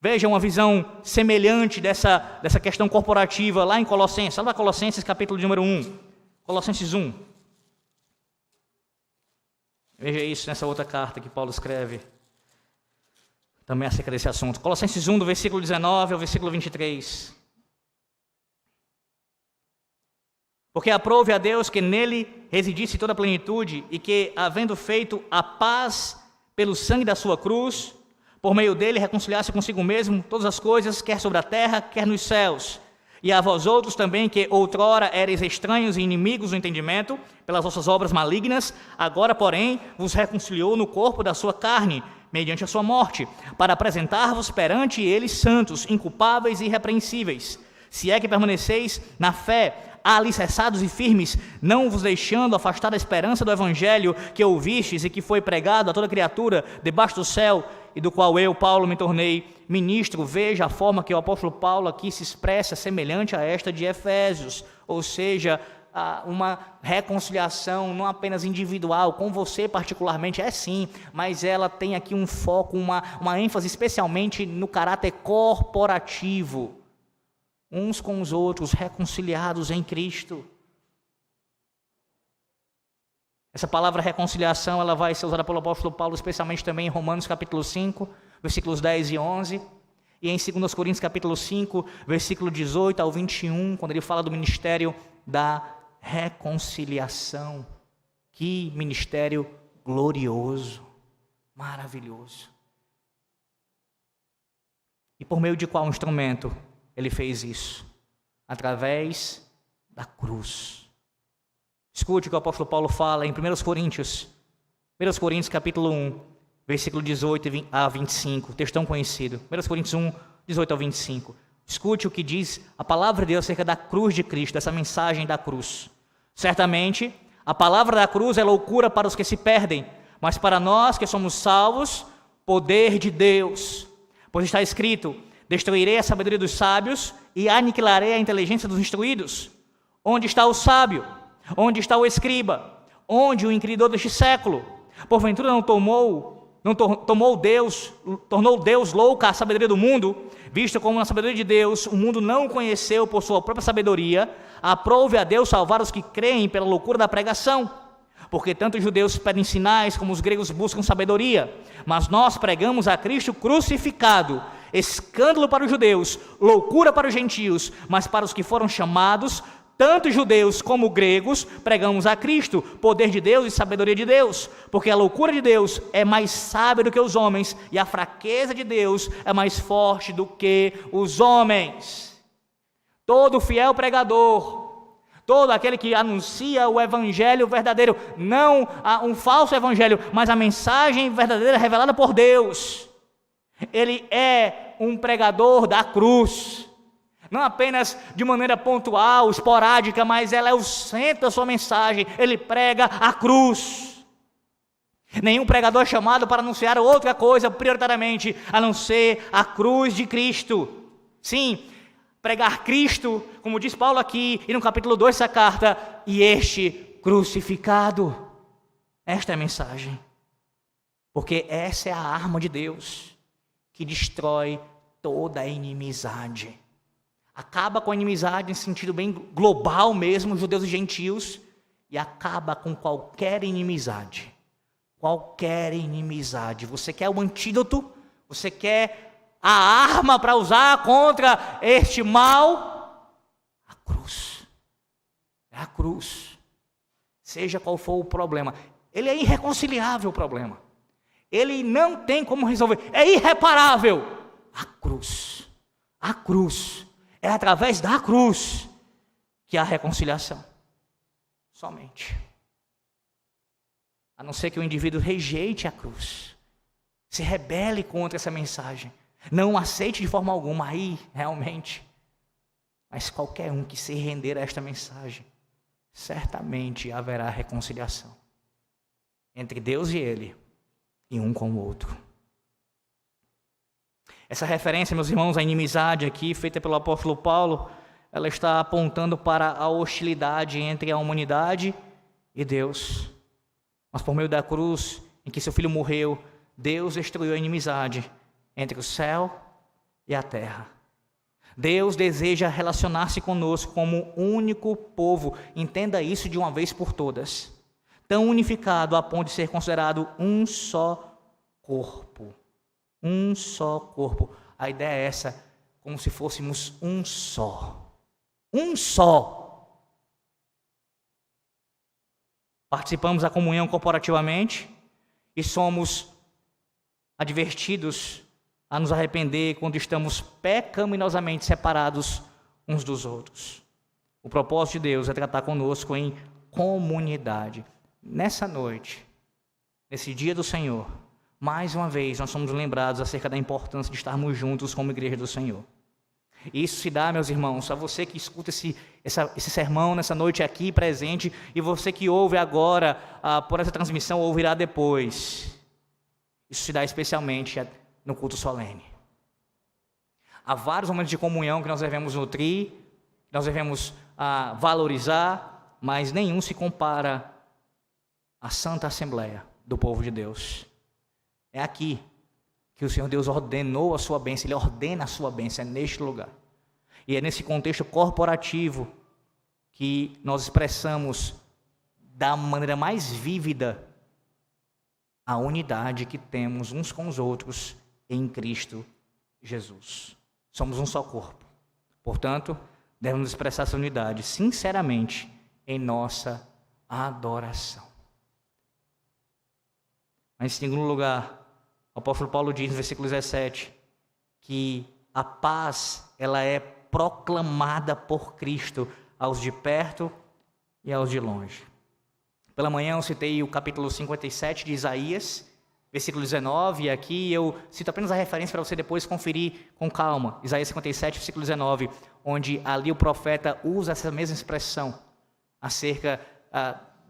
[SPEAKER 1] Veja uma visão semelhante dessa questão corporativa lá em Colossenses. Lá Colossenses, capítulo de número 1. Colossenses 1. Veja isso nessa outra carta que Paulo escreve também acerca desse assunto. Colossenses 1, do versículo 19 ao versículo 23. Porque aprove a Deus que nele residisse toda a plenitude e que, havendo feito a paz pelo sangue da sua cruz, por meio dele reconciliasse consigo mesmo todas as coisas, quer sobre a terra, quer nos céus. E a vós outros também, que outrora erais estranhos e inimigos do entendimento, pelas vossas obras malignas, agora, porém, vos reconciliou no corpo da sua carne, mediante a sua morte, para apresentar-vos perante ele santos, inculpáveis e irrepreensíveis. Se é que permaneceis na fé, alicerçados e firmes, não vos deixando afastar da esperança do evangelho que ouvistes e que foi pregado a toda criatura debaixo do céu, e do qual eu, Paulo, me tornei ministro. Veja a forma que o apóstolo Paulo aqui se expressa, semelhante a esta de Efésios, ou seja, uma reconciliação não apenas individual, com você particularmente, é sim, mas ela tem aqui um foco, uma ênfase especialmente no caráter corporativo, uns com os outros, reconciliados em Cristo. Essa palavra reconciliação, ela vai ser usada pelo apóstolo Paulo, especialmente também em Romanos capítulo 5, versículos 10 e 11, e em 2 Coríntios capítulo 5, versículo 18 ao 21, quando ele fala do ministério da reconciliação. Que ministério glorioso, maravilhoso. E por meio de qual instrumento ele fez isso? Através da cruz. Escute o que o apóstolo Paulo fala em 1 Coríntios capítulo 1, versículo 18 a 25, textão conhecido. 1 Coríntios 1, 18 ao 25. Escute o que diz a palavra de Deus acerca da cruz de Cristo, dessa mensagem da cruz. Certamente, a palavra da cruz é loucura para os que se perdem, mas para nós que somos salvos, poder de Deus. Pois está escrito: destruirei a sabedoria dos sábios e aniquilarei a inteligência dos instruídos. Onde está o sábio? Onde está o escriba? Onde o inquiridor deste século? Porventura tornou Deus louca a sabedoria do mundo, visto como na sabedoria de Deus o mundo não o conheceu por sua própria sabedoria, aprove a Deus salvar os que creem pela loucura da pregação. Porque tanto os judeus pedem sinais como os gregos buscam sabedoria, mas nós pregamos a Cristo crucificado, escândalo para os judeus, loucura para os gentios, mas para os que foram chamados, tanto judeus como gregos, pregamos a Cristo, poder de Deus e sabedoria de Deus, porque a loucura de Deus é mais sábia do que os homens, e a fraqueza de Deus é mais forte do que os homens. Todo fiel pregador, todo aquele que anuncia o evangelho verdadeiro, não um falso evangelho, mas a mensagem verdadeira revelada por Deus, ele é um pregador da cruz. Não apenas de maneira pontual, esporádica, mas ela é o centro da sua mensagem. Ele prega a cruz. Nenhum pregador é chamado para anunciar outra coisa prioritariamente, a não ser a cruz de Cristo. Sim, pregar Cristo, como diz Paulo aqui, e no capítulo 2 dessa carta, e este crucificado. Esta é a mensagem. Porque essa é a arma de Deus, que destrói toda a inimizade. Acaba com a inimizade em sentido bem global mesmo, judeus e gentios, e acaba com qualquer inimizade. Qualquer inimizade. Você quer o antídoto? Você quer a arma para usar contra este mal? A cruz. É a cruz. Seja qual for o problema. Ele é irreconciliável o problema. Ele não tem como resolver. É irreparável. A cruz. A cruz. É através da cruz que há reconciliação. Somente. a não ser que o indivíduo rejeite a cruz, se rebele contra essa mensagem, não aceite de forma alguma, aí realmente. Mas qualquer um que se render a esta mensagem, certamente haverá reconciliação entre Deus e ele, e um com o outro. Essa referência, meus irmãos, à inimizade aqui, feita pelo apóstolo Paulo, ela está apontando para a hostilidade entre a humanidade e Deus. Mas por meio da cruz, em que seu filho morreu, Deus destruiu a inimizade entre o céu e a terra. Deus deseja relacionar-se conosco como único povo. Entenda isso de uma vez por todas. Tão unificado a ponto de ser considerado um só corpo. Um só corpo. A ideia é essa, como se fôssemos um só. Um só. Participamos da comunhão corporativamente e somos advertidos a nos arrepender quando estamos pecaminosamente separados uns dos outros. O propósito de Deus é tratar conosco em comunidade. Nessa noite, nesse dia do Senhor, mais uma vez nós somos lembrados acerca da importância de estarmos juntos como igreja do Senhor. E isso se dá, meus irmãos, a você que escuta esse sermão nessa noite aqui presente, e você que ouve agora por essa transmissão, ouvirá depois. Isso se dá especialmente no culto solene. Há vários momentos de comunhão que nós devemos nutrir, que nós devemos valorizar, mas nenhum se compara à Santa Assembleia do povo de Deus. É aqui que o Senhor Deus ordenou a sua bênção, Ele ordena a sua bênção, é neste lugar. E é nesse contexto corporativo que nós expressamos da maneira mais vívida a unidade que temos uns com os outros em Cristo Jesus. Somos um só corpo. Portanto, devemos expressar essa unidade sinceramente em nossa adoração. Mas, em segundo lugar, o apóstolo Paulo diz no versículo 17 que a paz ela é proclamada por Cristo aos de perto e aos de longe. Pela manhã eu citei o capítulo 57 de Isaías, versículo 19, e aqui eu cito apenas a referência para você depois conferir com calma. Isaías 57, versículo 19, onde ali o profeta usa essa mesma expressão acerca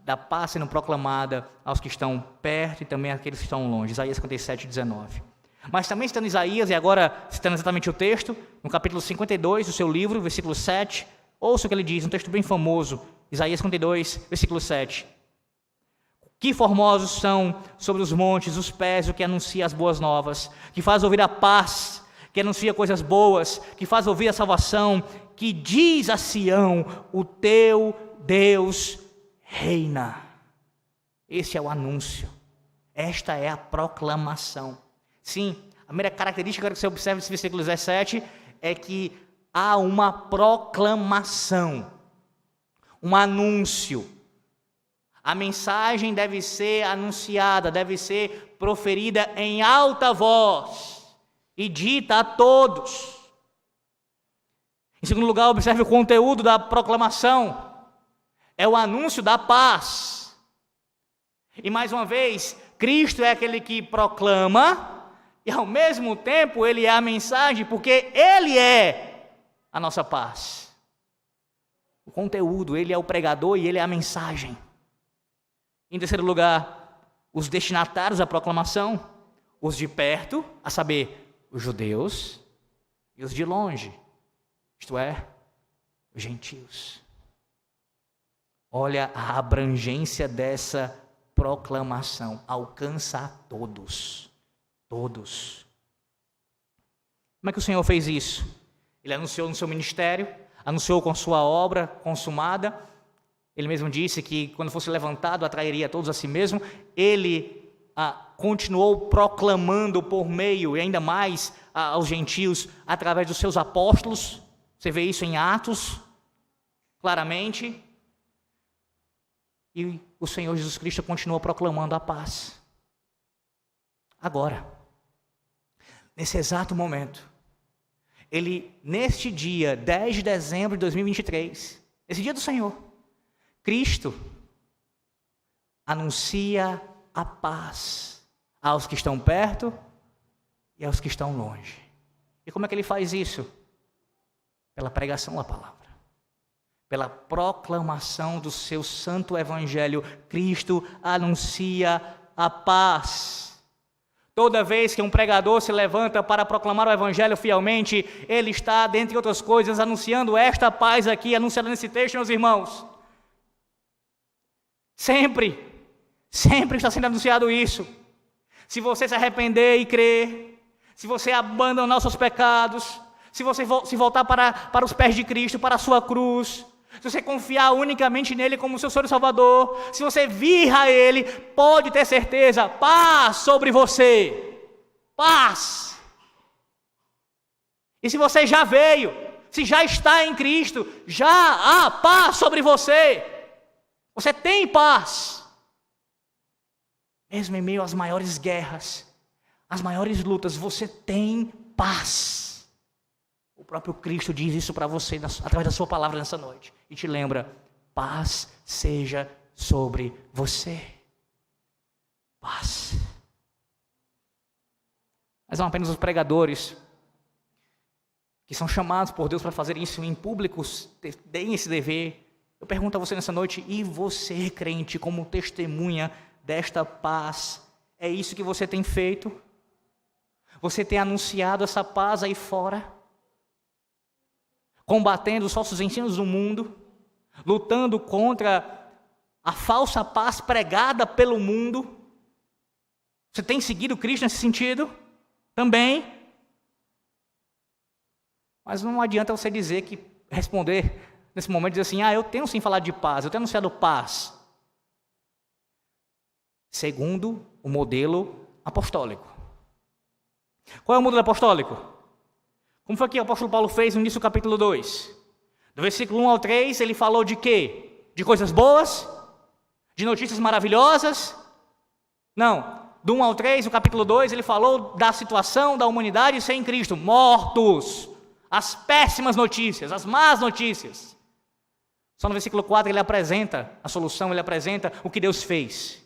[SPEAKER 1] da paz sendo proclamada aos que estão perto e também àqueles que estão longe. Isaías 57, 19. Mas também citando Isaías, e agora citando exatamente o texto, no capítulo 52 do seu livro, versículo 7, ouça o que ele diz, um texto bem famoso, Isaías 52, versículo 7. Que formosos são sobre os montes os pés o que anuncia as boas novas, que faz ouvir a paz, que anuncia coisas boas, que faz ouvir a salvação, que diz a Sião, o teu Deus reina. Esse é o anúncio. Esta é a proclamação. Sim, a primeira característica que você observa nesse versículo 17 é que há uma proclamação, um anúncio. A mensagem deve ser anunciada, deve ser proferida em alta voz e dita a todos. Em segundo lugar, observe o conteúdo da proclamação. É o anúncio da paz. E mais uma vez, Cristo é aquele que proclama e ao mesmo tempo Ele é a mensagem, porque Ele é a nossa paz. O conteúdo, Ele é o pregador e Ele é a mensagem. Em terceiro lugar, os destinatários da proclamação, os de perto, a saber, os judeus, e os de longe, isto é, os gentios. Olha a abrangência dessa proclamação, alcança a todos, todos. Como é que o Senhor fez isso? Ele anunciou no seu ministério, anunciou com sua obra consumada. Ele mesmo disse que quando fosse levantado atrairia todos a si mesmo. Ele continuou proclamando por meio e ainda mais aos gentios através dos seus apóstolos. Você vê isso em Atos claramente. E o Senhor Jesus Cristo continua proclamando a paz. Agora, nesse exato momento, Ele, neste dia, 10 de dezembro de 2023, esse dia do Senhor, Cristo anuncia a paz aos que estão perto e aos que estão longe. E como é que ele faz isso? Pela pregação da palavra, pela proclamação do seu santo evangelho. Cristo anuncia a paz. Toda vez que um pregador se levanta para proclamar o evangelho fielmente, ele está, dentre outras coisas, anunciando esta paz aqui, anunciada nesse texto, meus irmãos. Sempre está sendo anunciado isso. Se você se arrepender e crer, se você abandonar os seus pecados, se você se voltar para os pés de Cristo, para a sua cruz, se você confiar unicamente nele como seu Senhor e Salvador, se você vir a ele, pode ter certeza, paz sobre você, paz. E se você já veio, se já está em Cristo, já há paz sobre você. Você tem paz. Mesmo em meio às maiores guerras, às maiores lutas, você tem paz. O próprio Cristo diz isso para você através da sua palavra nessa noite. E te lembra, paz seja sobre você. Paz. Mas são apenas os pregadores que são chamados por Deus para fazer isso em público, deem esse dever. Eu pergunto a você nessa noite, e você, crente, como testemunha desta paz, é isso que você tem feito? Você tem anunciado essa paz aí fora? Combatendo os falsos ensinos do mundo, lutando contra a falsa paz pregada pelo mundo. Você tem seguido Cristo nesse sentido? Também. Mas não adianta você responder nesse momento, dizer assim, eu tenho sim falado de paz, eu tenho anunciado paz. Segundo o modelo apostólico. Qual é o modelo apostólico? Como foi que o apóstolo Paulo fez no início do capítulo 2? Do versículo 1 ao 3, ele falou de quê? De coisas boas? De notícias maravilhosas? Não. Do 1 ao 3, o capítulo 2, ele falou da situação da humanidade sem Cristo. Mortos. As péssimas notícias, as más notícias. Só no versículo 4 ele apresenta a solução, ele apresenta o que Deus fez.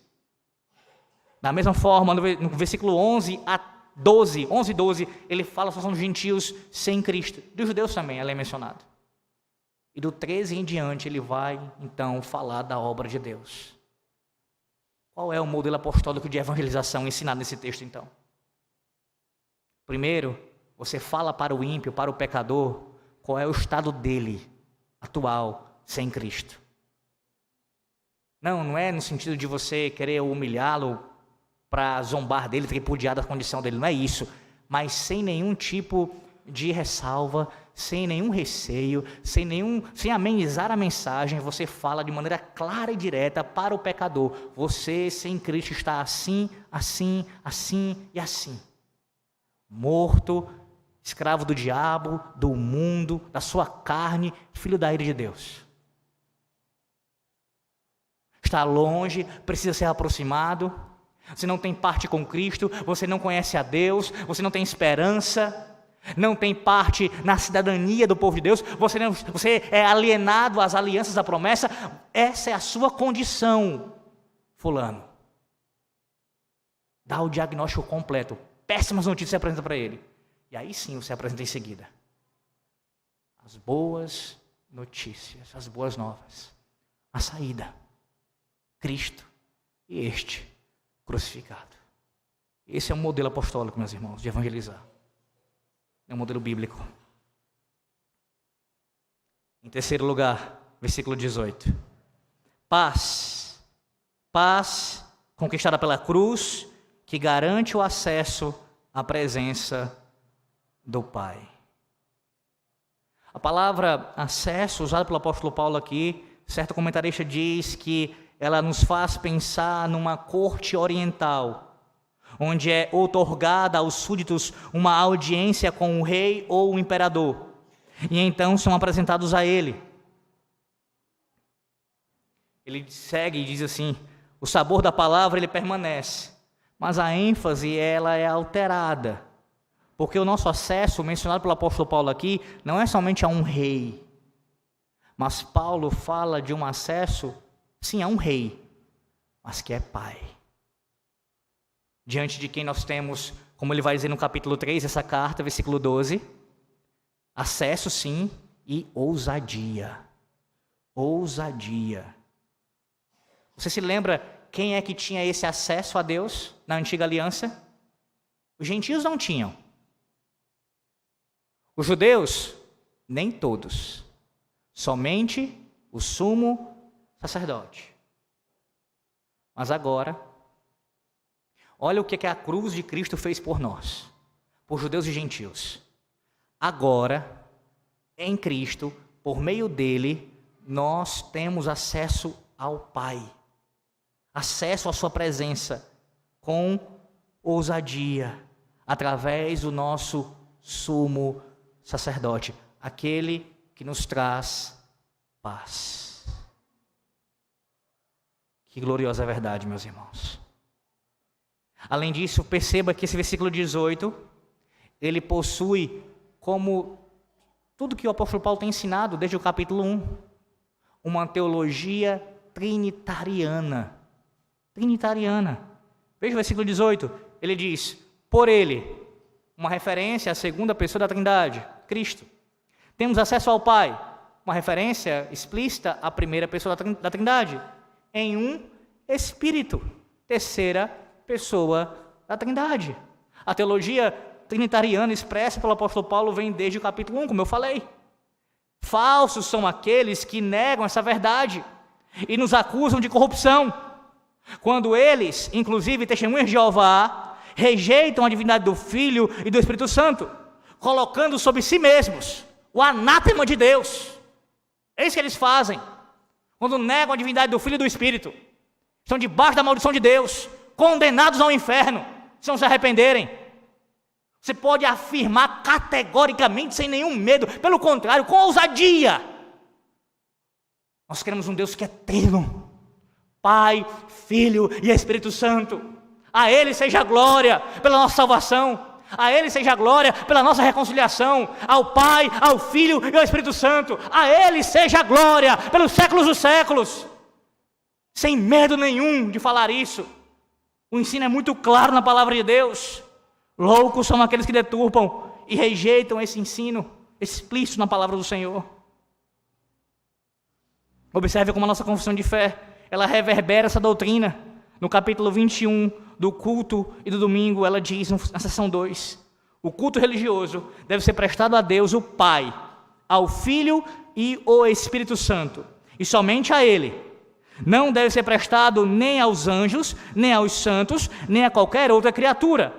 [SPEAKER 1] Da mesma forma, no versículo 11 a 11 e 12, ele fala a situação dos gentios sem Cristo. Dos judeus também, ela é mencionado. E do 13 em diante, ele vai, então, falar da obra de Deus. Qual é o modelo apostólico de evangelização ensinado nesse texto, então? Primeiro, você fala para o ímpio, para o pecador, qual é o estado dele, atual, sem Cristo. Não é no sentido de você querer humilhá-lo, para zombar dele, tripudiar da condição dele, não é isso, mas sem nenhum tipo de ressalva, sem nenhum receio, sem amenizar a mensagem, você fala de maneira clara e direta para o pecador, você sem Cristo está assim, assim, assim e assim, morto, escravo do diabo, do mundo, da sua carne, filho da ira de Deus. Está longe, precisa ser aproximado. Você não tem parte com Cristo, você não conhece a Deus, você não tem esperança, não tem parte na cidadania do povo de Deus, você é alienado às alianças da promessa. Essa é a sua condição, fulano. Dá o diagnóstico completo, péssimas notícias você apresenta para ele. E aí sim você apresenta em seguida as boas notícias, as boas novas, a saída, Cristo e este crucificado. Esse é um modelo apostólico, meus irmãos, de evangelizar. É um modelo bíblico. Em terceiro lugar, versículo 18. Paz conquistada pela cruz, que garante o acesso à presença do Pai. A palavra acesso, usada pelo apóstolo Paulo aqui, certo comentarista diz que ela nos faz pensar numa corte oriental, onde é outorgada aos súditos uma audiência com o rei ou o imperador, e então são apresentados a ele. Ele segue e diz assim, o sabor da palavra ele permanece, mas a ênfase ela é alterada, porque o nosso acesso, mencionado pelo apóstolo Paulo aqui, não é somente a um rei, mas Paulo fala de um acesso, sim, a um rei, mas que é pai. diante de quem nós temos, como ele vai dizer no capítulo 3, essa carta, versículo 12, acesso sim e ousadia. Ousadia. Você se lembra quem é que tinha esse acesso a Deus na antiga aliança? Os gentios não tinham. Os judeus, nem todos. Somente o sumo sacerdote. Mas agora, olha o que a cruz de Cristo fez por nós, por judeus e gentios. Agora, em Cristo, por meio dele, nós temos acesso ao Pai. Acesso à sua presença com ousadia, através do nosso sumo sacerdote, aquele que nos traz paz. Que gloriosa verdade, meus irmãos. Além disso, perceba que esse versículo 18, ele possui como tudo que o apóstolo Paulo tem ensinado desde o capítulo 1, uma teologia trinitariana. Trinitariana. Veja o versículo 18, ele diz, por ele, uma referência à segunda pessoa da Trindade, Cristo. Temos acesso ao Pai, uma referência explícita à primeira pessoa da Trindade, em um Espírito, terceira pessoa da Trindade. A teologia trinitariana expressa pelo apóstolo Paulo vem desde o capítulo 1, como eu falei. Falsos são aqueles que negam essa verdade e nos acusam de corrupção, quando eles, inclusive testemunhas de Jeová, rejeitam a divindade do Filho e do Espírito Santo, colocando sobre si mesmos o anátema de Deus. É isso que eles fazem, quando negam a divindade do Filho e do Espírito. Estão debaixo da maldição de Deus, condenados ao inferno, se não se arrependerem. Você pode afirmar categoricamente, sem nenhum medo, pelo contrário, com ousadia. Nós queremos um Deus que é eterno, Pai, Filho e Espírito Santo. A Ele seja a glória pela nossa salvação. A Ele seja a glória pela nossa reconciliação. Ao Pai, ao Filho e ao Espírito Santo. A Ele seja a glória pelos séculos dos séculos. Sem medo nenhum de falar isso. O ensino é muito claro na palavra de Deus. Loucos são aqueles que deturpam e rejeitam esse ensino explícito na palavra do Senhor. Observe como a nossa confissão de fé, ela reverbera essa doutrina. No capítulo 21 do culto e do domingo, ela diz na seção 2, o culto religioso deve ser prestado a Deus, o Pai, ao Filho e ao Espírito Santo, e somente a Ele. Não deve ser prestado nem aos anjos, nem aos santos, nem a qualquer outra criatura.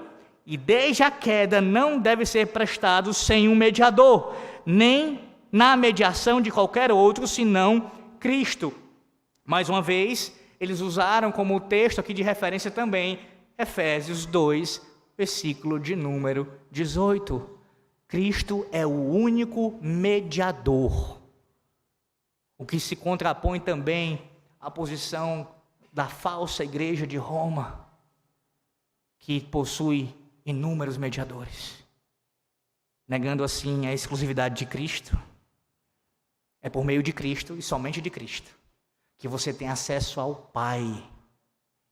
[SPEAKER 1] E desde a queda não deve ser prestado sem um mediador, nem na mediação de qualquer outro, senão Cristo. Mais uma vez, eles usaram como texto aqui de referência também, Efésios 2, versículo de número 18. Cristo é o único mediador. O que se contrapõe também à posição da falsa igreja de Roma, que possui inúmeros mediadores, negando assim a exclusividade de Cristo. É por meio de Cristo e somente de Cristo que você tem acesso ao Pai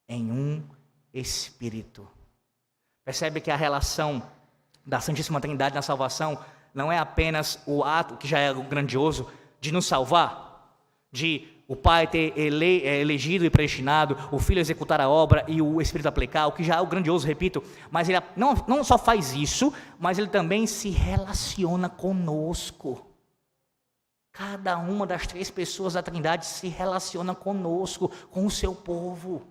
[SPEAKER 1] em um Espírito. Percebe que a relação da Santíssima Trindade na salvação não é apenas o ato, que já é grandioso, de nos salvar, de o Pai ter elegido e predestinado, o Filho executar a obra e o Espírito aplicar, o que já é o grandioso, repito, mas ele não só faz isso, mas ele também se relaciona conosco. Cada uma das três pessoas da Trindade se relaciona conosco, com o seu povo.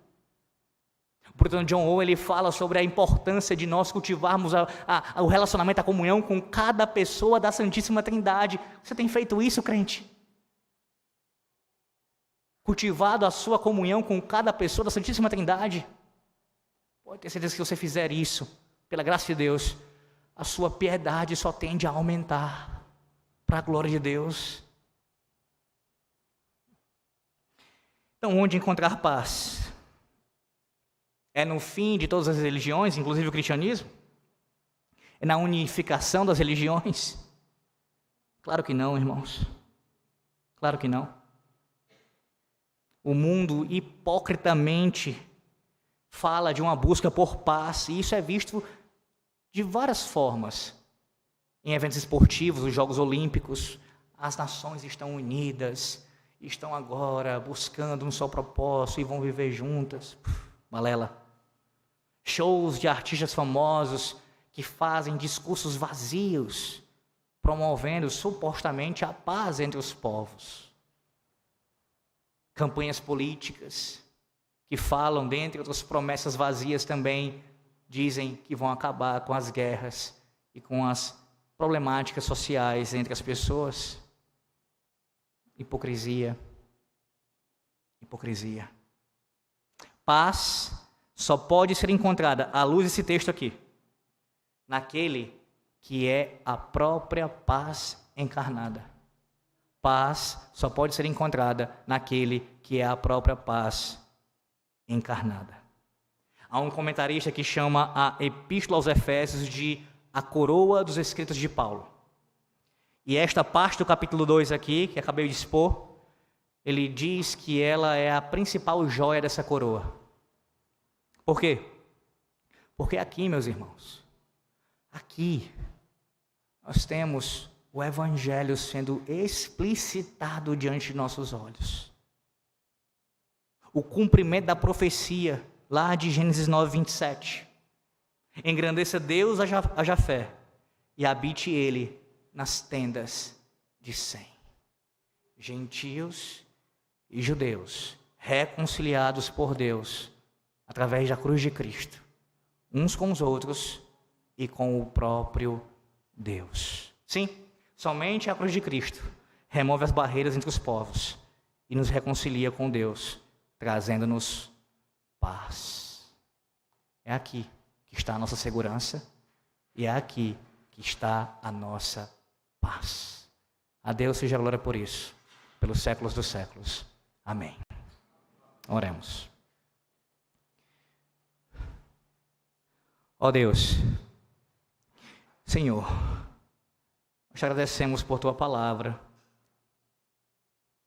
[SPEAKER 1] Portanto, John Owen, ele fala sobre a importância de nós cultivarmos o relacionamento, a comunhão com cada pessoa da Santíssima Trindade. Você tem feito isso, crente? Cultivado a sua comunhão com cada pessoa da Santíssima Trindade? Pode ter certeza que se você fizer isso, pela graça de Deus, a sua piedade só tende a aumentar, para a glória de Deus. Então, onde encontrar paz? É no fim de todas as religiões, inclusive o cristianismo? É na unificação das religiões? Claro que não, irmãos. Claro que não. O mundo hipocritamente fala de uma busca por paz, e isso é visto de várias formas. Em eventos esportivos, os Jogos Olímpicos, as nações estão unidas, estão agora buscando um só propósito e vão viver juntas. Balela. Shows de artistas famosos que fazem discursos vazios, promovendo supostamente a paz entre os povos. Campanhas políticas que falam, dentre outras promessas vazias também, dizem que vão acabar com as guerras e com as problemáticas sociais entre as pessoas. Hipocrisia. Hipocrisia. Paz só pode ser encontrada, à luz desse texto aqui, naquele que é a própria paz encarnada. Paz só pode ser encontrada naquele que é a própria paz encarnada. Há um comentarista que chama a Epístola aos Efésios de a coroa dos escritos de Paulo. E esta parte do capítulo 2 aqui, que acabei de expor, ele diz que ela é a principal joia dessa coroa. Por quê? Porque aqui, meus irmãos, aqui nós temos o Evangelho sendo explicitado diante de nossos olhos. O cumprimento da profecia lá de Gênesis 9, 27. Engrandeça Deus a Jafé e habite ele nas tendas de Sem. Gentios e judeus, reconciliados por Deus, através da cruz de Cristo, uns com os outros e com o próprio Deus. Sim, somente a cruz de Cristo remove as barreiras entre os povos e nos reconcilia com Deus, trazendo-nos paz. É aqui que está a nossa segurança e é aqui que está a nossa paz. A Deus seja a glória por isso, pelos séculos dos séculos. Amém. Oremos. Ó Deus, Senhor, nós te agradecemos por Tua palavra.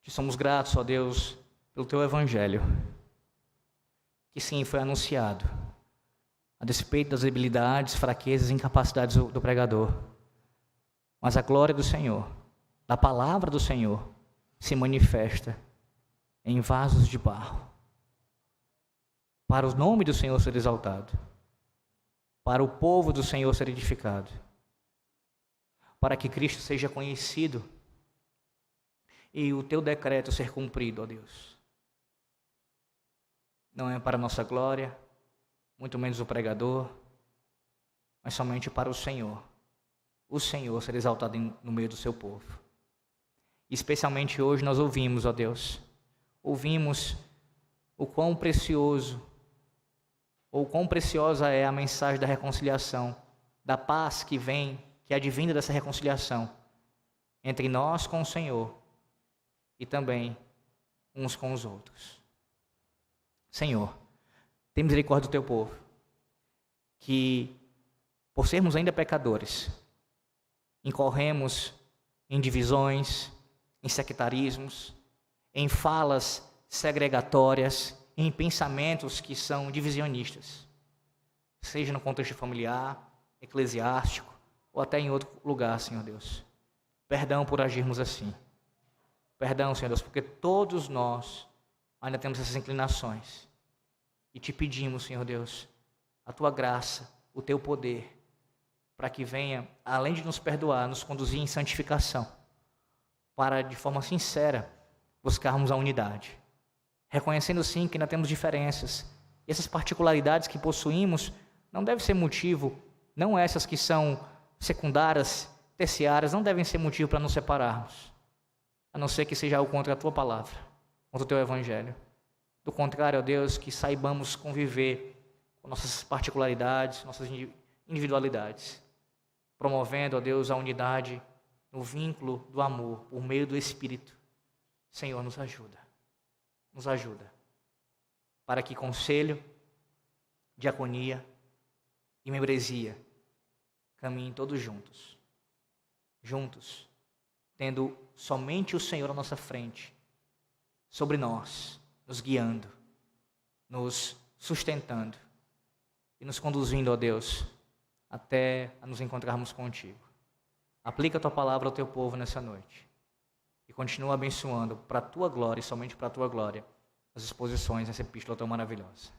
[SPEAKER 1] Te somos gratos, ó Deus, pelo Teu Evangelho, que sim foi anunciado, a despeito das debilidades, fraquezas e incapacidades do pregador. Mas a glória do Senhor, da palavra do Senhor, se manifesta em vasos de barro, para o nome do Senhor ser exaltado, para o povo do Senhor ser edificado, para que Cristo seja conhecido e o Teu decreto ser cumprido, ó Deus. Não é para a nossa glória, muito menos o pregador, mas somente para o Senhor ser exaltado no meio do seu povo. E especialmente hoje nós ouvimos, ó Deus, o quão precioso, ou quão preciosa é a mensagem da reconciliação, da paz que vem, que é advinda dessa reconciliação entre nós com o Senhor e também uns com os outros. Senhor, tem misericórdia do Teu povo, que por sermos ainda pecadores, incorremos em divisões, em sectarismos, em falas segregatórias, em pensamentos que são divisionistas, seja no contexto familiar, eclesiástico ou até em outro lugar, Senhor Deus. Perdão por agirmos assim. Perdão, Senhor Deus, porque todos nós ainda temos essas inclinações. E te pedimos, Senhor Deus, a Tua graça, o Teu poder, para que venha, além de nos perdoar, nos conduzir em santificação, para, de forma sincera, buscarmos a unidade. Reconhecendo, sim, que ainda temos diferenças. E essas particularidades que possuímos não devem ser motivo, não essas que são secundárias, terciárias, não devem ser motivo para nos separarmos. A não ser que seja algo contra a Tua palavra, contra o Teu Evangelho. Do contrário, ó Deus, que saibamos conviver com nossas particularidades, nossas individualidades, promovendo, ó Deus, a unidade no vínculo do amor, por meio do Espírito. Senhor, nos ajuda. Nos ajuda. Para que conselho, diaconia e membresia caminhem todos juntos. Juntos, tendo somente o Senhor à nossa frente, sobre nós, nos guiando, nos sustentando e nos conduzindo, ó Deus, até a nos encontrarmos contigo. Aplica a tua palavra ao teu povo nessa noite e continua abençoando para a tua glória e somente para a tua glória as exposições nessa epístola tão maravilhosa.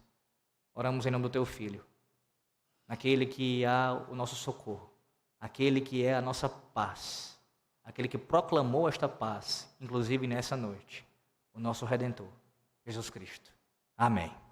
[SPEAKER 1] Oramos em nome do teu Filho, naquele que há o nosso socorro, aquele que é a nossa paz, aquele que proclamou esta paz, inclusive nessa noite, o nosso Redentor, Jesus Cristo. Amém.